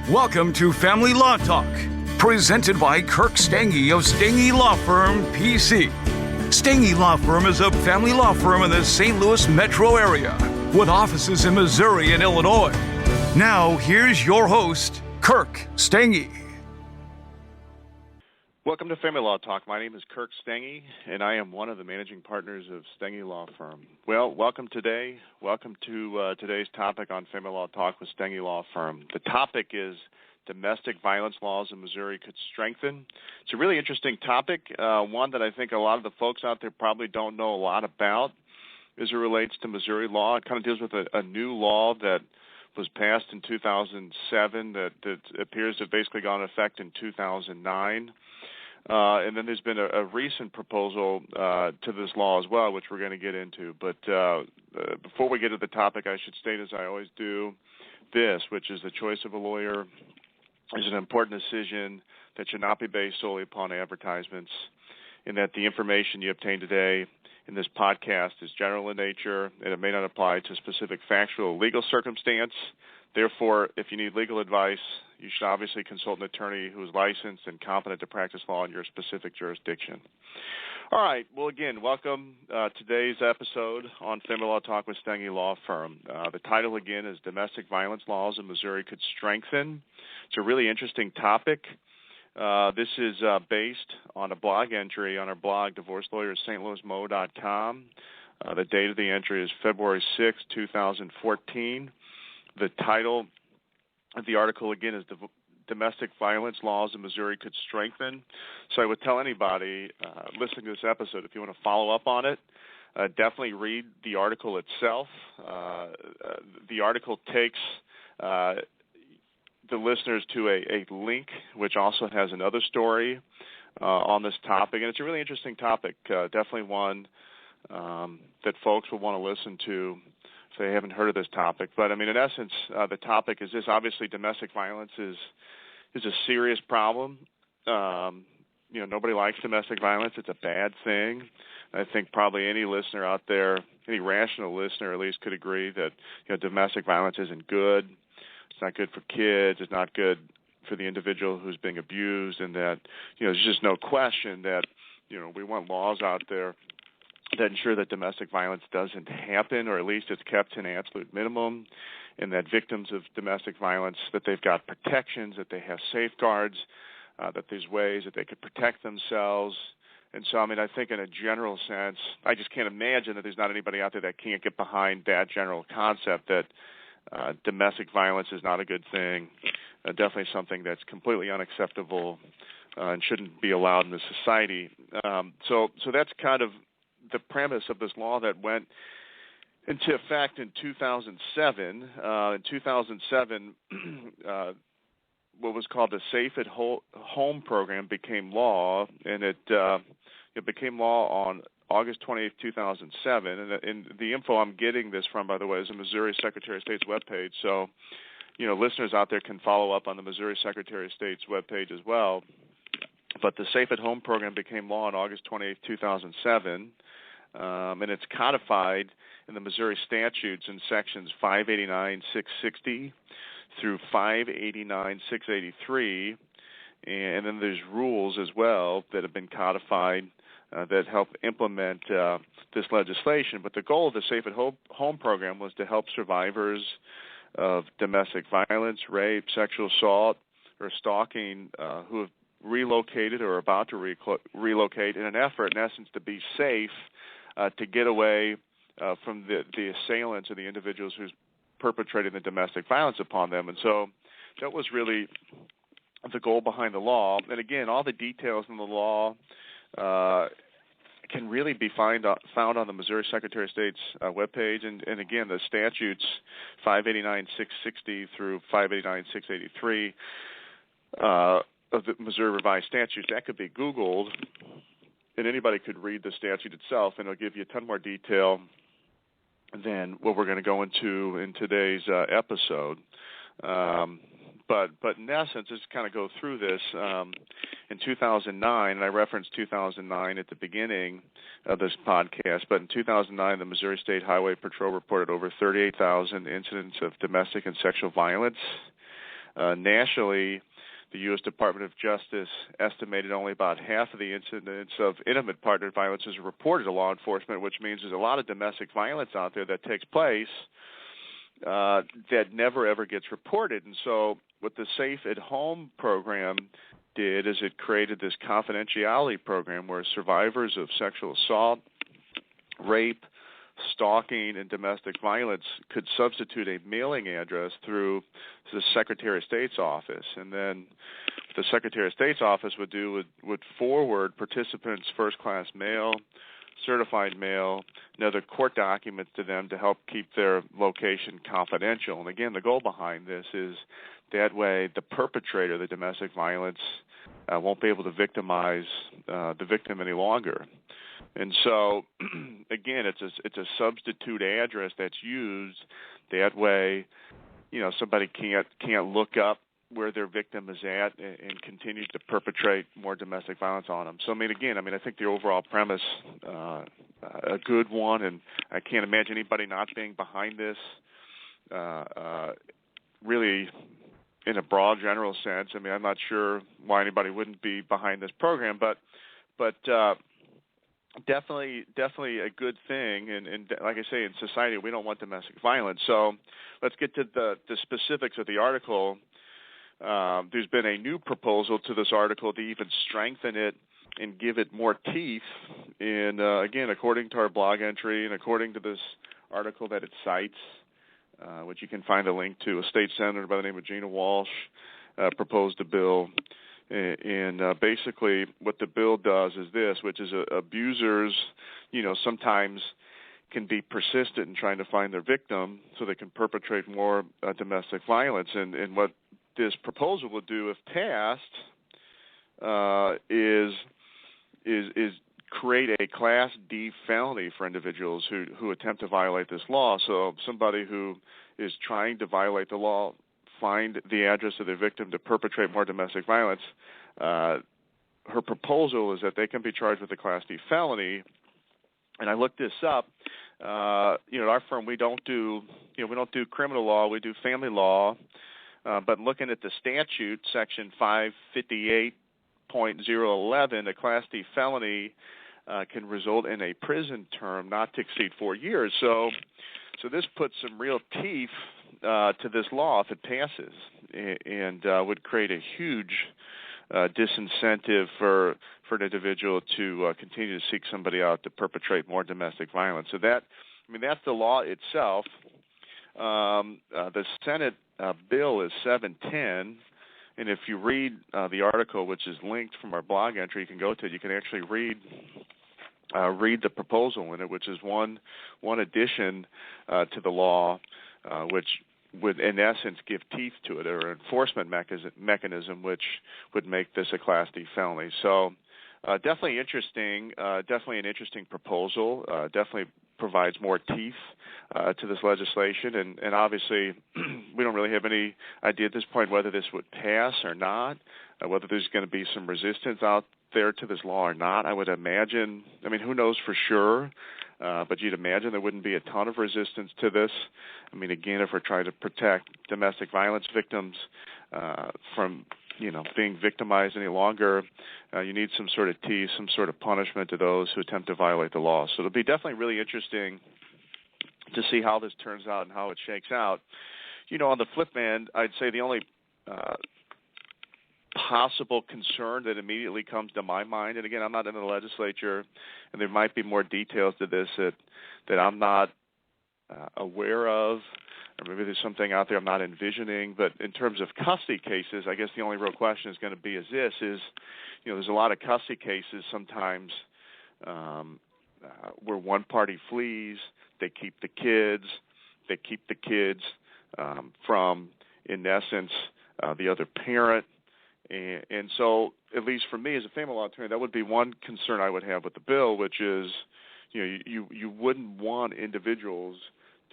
Welcome to Family Law Talk, presented by Kirk Stange of Stange Law Firm, PC. Stange Law Firm is a family law firm in the St. Louis metro area with offices in Missouri and Illinois. Now, here's your host, Kirk Stange. Welcome to Family Law Talk. My name is Kirk Stange, and I am one of the managing partners of Stange Law Firm. Well, welcome today. Welcome to today's topic on Family Law Talk with Stange Law Firm. The topic is domestic violence laws in Missouri could strengthen. It's a really interesting topic, one that I think a lot of the folks out there probably don't know a lot about as it relates to Missouri law. It kind of deals with a new law that was passed in 2007 that appears to have basically gone into effect in 2009. And then there's been a recent proposal to this law as well, which we're going to get into. But before we get to the topic, I should state, as I always do, this, which is the choice of a lawyer is an important decision that should not be based solely upon advertisements, and that the information you obtain today in this podcast is general in nature, and it may not apply to a specific factual or legal circumstance. Therefore, if you need legal advice, you should obviously consult an attorney who is licensed and competent to practice law in your specific jurisdiction. All right. Well, again, welcome today's episode on Family Law Talk with Stange Law Firm. The title, again, is Domestic Violence Laws in Missouri Could Strengthen. It's a really interesting topic. This is based on a blog entry on our blog, divorceLawyerStLouisMo.com. The date of the entry is February 6, 2014. The title of the article, again, is Domestic Violence Laws in Missouri Could Strengthen. So I would tell anybody listening to this episode, if you want to follow up on it, definitely read the article itself. The article takes the listeners to a link, which also has another story on this topic. And it's a really interesting topic, definitely one that folks will want to listen to if they haven't heard of this topic. But, I mean, in essence, the topic is this. Obviously, domestic violence is a serious problem. Nobody likes domestic violence. It's a bad thing. I think probably any listener out there, any rational listener at least, could agree that domestic violence isn't good. It's not good for kids. It's not good for the individual who's being abused, and that there's just no question that we want laws out there that ensure that domestic violence doesn't happen, or at least it's kept to an absolute minimum, and that victims of domestic violence, that they've got protections, that they have safeguards, that there's ways that they could protect themselves. And so, I mean, I think in a general sense, I just can't imagine that there's not anybody out there that can't get behind that general concept that domestic violence is not a good thing, definitely something that's completely unacceptable and shouldn't be allowed in this society. So that's kind of the premise of this law that went into effect in 2007. In 2007, what was called the Safe at Home program became law, and it became law on August 28, 2007. And the info I'm getting this from, by the way, is the Missouri Secretary of State's webpage. So, listeners out there can follow up on the Missouri Secretary of State's webpage as well. But the Safe at Home program became law on August 28, 2007. And it's codified in the Missouri statutes in sections 589-660 through 589-683, and then there's rules as well that have been codified that help implement this legislation. But the goal of the Safe at Home program was to help survivors of domestic violence, rape, sexual assault, or stalking who have relocated or are about to relocate in an effort, in essence, to be safe, to get away from the assailants or the individuals who's perpetrating the domestic violence upon them. And so that was really the goal behind the law. And again, all the details in the law can really be found on the Missouri Secretary of State's webpage. And again, the statutes 589-660 through 589-683 of the Missouri Revised Statutes, that could be Googled, and anybody could read the statute itself, and it'll give you a ton more detail than what we're going to go into in today's episode. But in essence, just kind of go through this. In 2009, and I referenced 2009 at the beginning of this podcast, but in 2009, the Missouri State Highway Patrol reported over 38,000 incidents of domestic and sexual violence Nationally, the U.S. Department of Justice estimated only about half of the incidents of intimate partner violence is reported to law enforcement, which means there's a lot of domestic violence out there that takes place that never ever gets reported. And so what the Safe at Home program did is it created this confidentiality program where survivors of sexual assault, rape, stalking, and domestic violence could substitute a mailing address through the Secretary of State's office. And then what the Secretary of State's office would do would forward participants' first-class mail, certified mail, and other court documents to them to help keep their location confidential. And again, the goal behind this is that way the perpetrator of the domestic violence won't be able to victimize the victim any longer. And so, again, it's a substitute address that's used. That way, somebody can't look up where their victim is at and continue to perpetrate more domestic violence on them. So, I think the overall premise, a good one, and I can't imagine anybody not being behind this. Really, in a broad, general sense. I'm not sure why anybody wouldn't be behind this program, but definitely a good thing. And like I say, in society, we don't want domestic violence. So let's get to the specifics of the article. There's been a new proposal to this article to even strengthen it and give it more teeth. And again, according to our blog entry and according to this article that it cites, which you can find a link to, a state senator by the name of Gina Walsh proposed a bill. And basically what the bill does is this, which is abusers, sometimes can be persistent in trying to find their victim so they can perpetrate more domestic violence. And what this proposal would do, if passed, is create a Class D felony for individuals who attempt to violate this law. So somebody who is trying to violate the law, find the address of their victim to perpetrate more domestic violence, her proposal is that they can be charged with a Class D felony. And I looked this up. At our firm, we don't do criminal law. We do family law. But looking at the statute, Section 558.011, a Class D felony can result in a prison term not to exceed 4 years. So this puts some real teeth to this law if it passes, and would create a huge disincentive for an individual to continue to seek somebody out to perpetrate more domestic violence. So that's the law itself. The Senate bill is 710, and if you read the article, which is linked from our blog entry, you can go to it. You can actually read the proposal in it, which is one addition to the law, which would, in essence, give teeth to it, or an enforcement mechanism, which would make this a Class D felony. So definitely interesting, definitely an interesting proposal, definitely provides more teeth to this legislation. And obviously, we don't really have any idea at this point whether this would pass or not, whether there's going to be some resistance out there to this law or not. I would imagine, who knows for sure, but you'd imagine there wouldn't be a ton of resistance to this. Again, if we're trying to protect domestic violence victims from being victimized any longer, you need some sort of teeth, some sort of punishment to those who attempt to violate the law. So it'll be definitely really interesting to see how this turns out and how it shakes out. On the flip end, I'd say the only possible concern that immediately comes to my mind, and again, I'm not in the legislature, and there might be more details to this that I'm not aware of, or maybe there's something out there I'm not envisioning. But in terms of custody cases, I guess the only real question is going to be there's a lot of custody cases sometimes where one party flees, they keep the kids from, in essence, the other parent. And so, at least for me as a family law attorney, that would be one concern I would have with the bill, which is, you wouldn't want individuals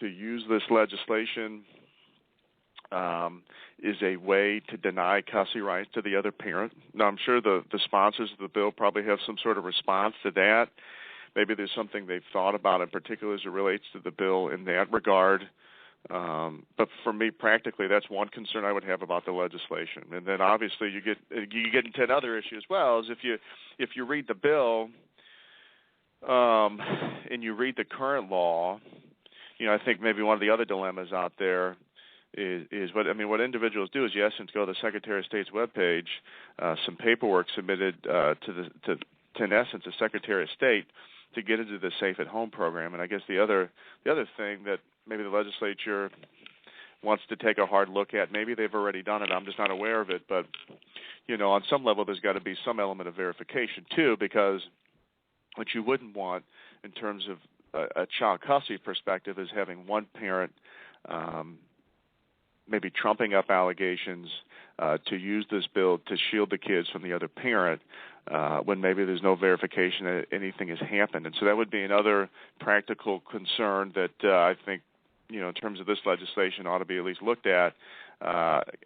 to use this legislation is a way to deny custody rights to the other parent. Now, I'm sure the sponsors of the bill probably have some sort of response to that. Maybe there's something they've thought about in particular as it relates to the bill in that regard. But for me, practically, that's one concern I would have about the legislation. And then obviously you get into another issue as well, is if you read the bill and you read the current law, I think maybe one of the other dilemmas out there is what individuals do is, in essence, go to the Secretary of State's webpage, some paperwork submitted to in essence, the Secretary of State to get into the Safe at Home program. And I guess the other thing that maybe the legislature wants to take a hard look at, maybe they've already done it, I'm just not aware of it, but on some level there's got to be some element of verification too, because what you wouldn't want in terms of a child custody perspective is having one parent maybe trumping up allegations to use this bill to shield the kids from the other parent when maybe there's no verification that anything has happened. And so that would be another practical concern that I think, in terms of this legislation ought to be at least looked at.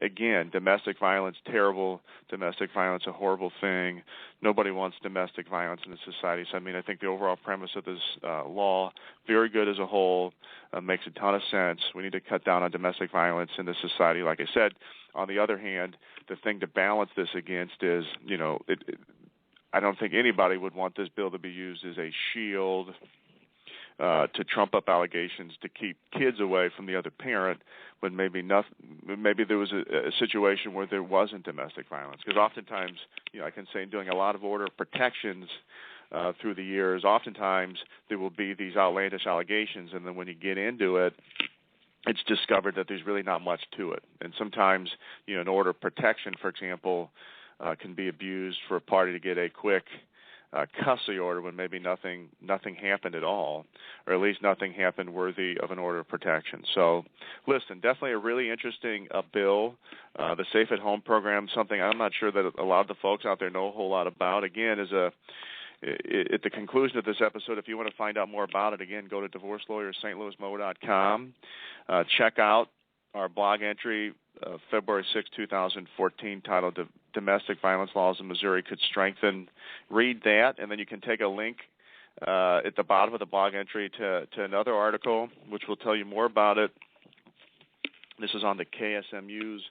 Again, domestic violence, terrible. Domestic violence, a horrible thing. Nobody wants domestic violence in the society. So, I think the overall premise of this law, very good as a whole, makes a ton of sense. We need to cut down on domestic violence in the society, like I said. On the other hand, the thing to balance this against is, I don't think anybody would want this bill to be used as a shield to trump up allegations to keep kids away from the other parent when maybe there was a situation where there wasn't domestic violence. Because oftentimes, I can say in doing a lot of order of protections through the years, oftentimes there will be these outlandish allegations, and then when you get into it, it's discovered that there's really not much to it. And sometimes, an order of protection, for example, can be abused for a party to get a quick custody order when maybe nothing happened at all, or at least nothing happened worthy of an order of protection. So, listen, definitely a really interesting bill. The Safe at Home program, something I'm not sure that a lot of the folks out there know a whole lot about. Again, at the conclusion of this episode, if you want to find out more about it, again, go to divorcelawyerstlouismo.com. Check out our blog entry, February 6, 2014, titled Domestic Violence Laws in Missouri Could Strengthen. Read that, and then you can take a link at the bottom of the blog entry to another article, which will tell you more about it. This is on the KSMU's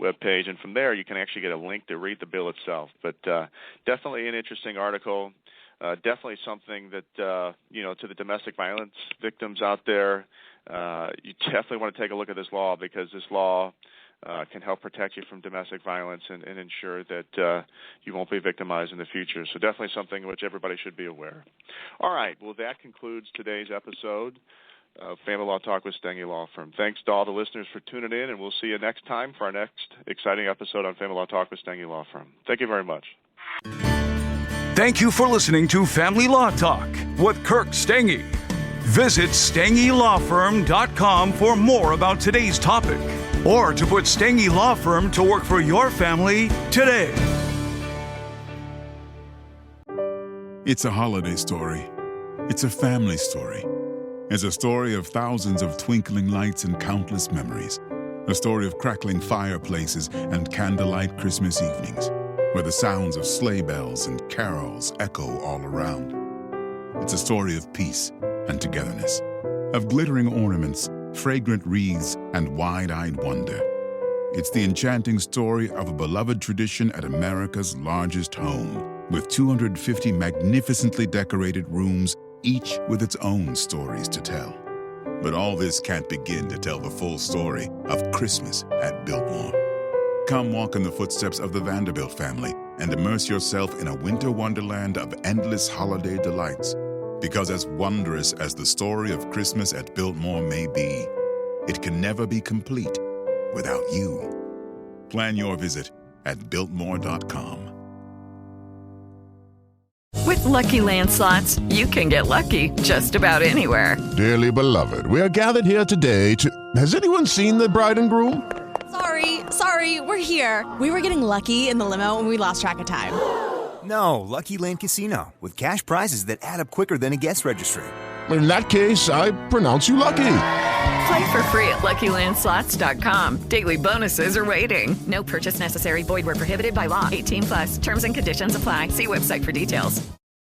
webpage, and from there you can actually get a link to read the bill itself. But definitely an interesting article. Definitely something that, to the domestic violence victims out there, you definitely want to take a look at this law, because this law can help protect you from domestic violence and ensure that you won't be victimized in the future. So definitely something which everybody should be aware. All right, well, that concludes today's episode of Family Law Talk with Stengy Law Firm. Thanks to all the listeners for tuning in, and we'll see you next time for our next exciting episode on Family Law Talk with Stengy Law Firm. Thank you very much. Thank you for listening to Family Law Talk with Kirk Stengy. Visit StengyLawFirm.com for more about today's topic, or to put Stengy Law Firm to work for your family today. It's a holiday story. It's a family story. It's a story of thousands of twinkling lights and countless memories. A story of crackling fireplaces and candlelight Christmas evenings, where the sounds of sleigh bells and carols echo all around. It's a story of peace and togetherness, of glittering ornaments, fragrant wreaths, and wide-eyed wonder. It's the enchanting story of a beloved tradition at America's largest home, with 250 magnificently decorated rooms, each with its own stories to tell. But all this can't begin to tell the full story of Christmas at Biltmore. Come walk in the footsteps of the Vanderbilt family and immerse yourself in a winter wonderland of endless holiday delights. Because as wondrous as the story of Christmas at Biltmore may be, it can never be complete without you. Plan your visit at Biltmore.com. With Lucky Land Slots, you can get lucky just about anywhere. Dearly beloved, we are gathered here today to... Has anyone seen the bride and groom? Sorry, we're here. We were getting lucky in the limo and we lost track of time. No, Lucky Land Casino, with cash prizes that add up quicker than a guest registry. In that case, I pronounce you lucky. Play for free at LuckyLandSlots.com. Daily bonuses are waiting. No purchase necessary. Void where prohibited by law. 18+. Terms and conditions apply. See website for details.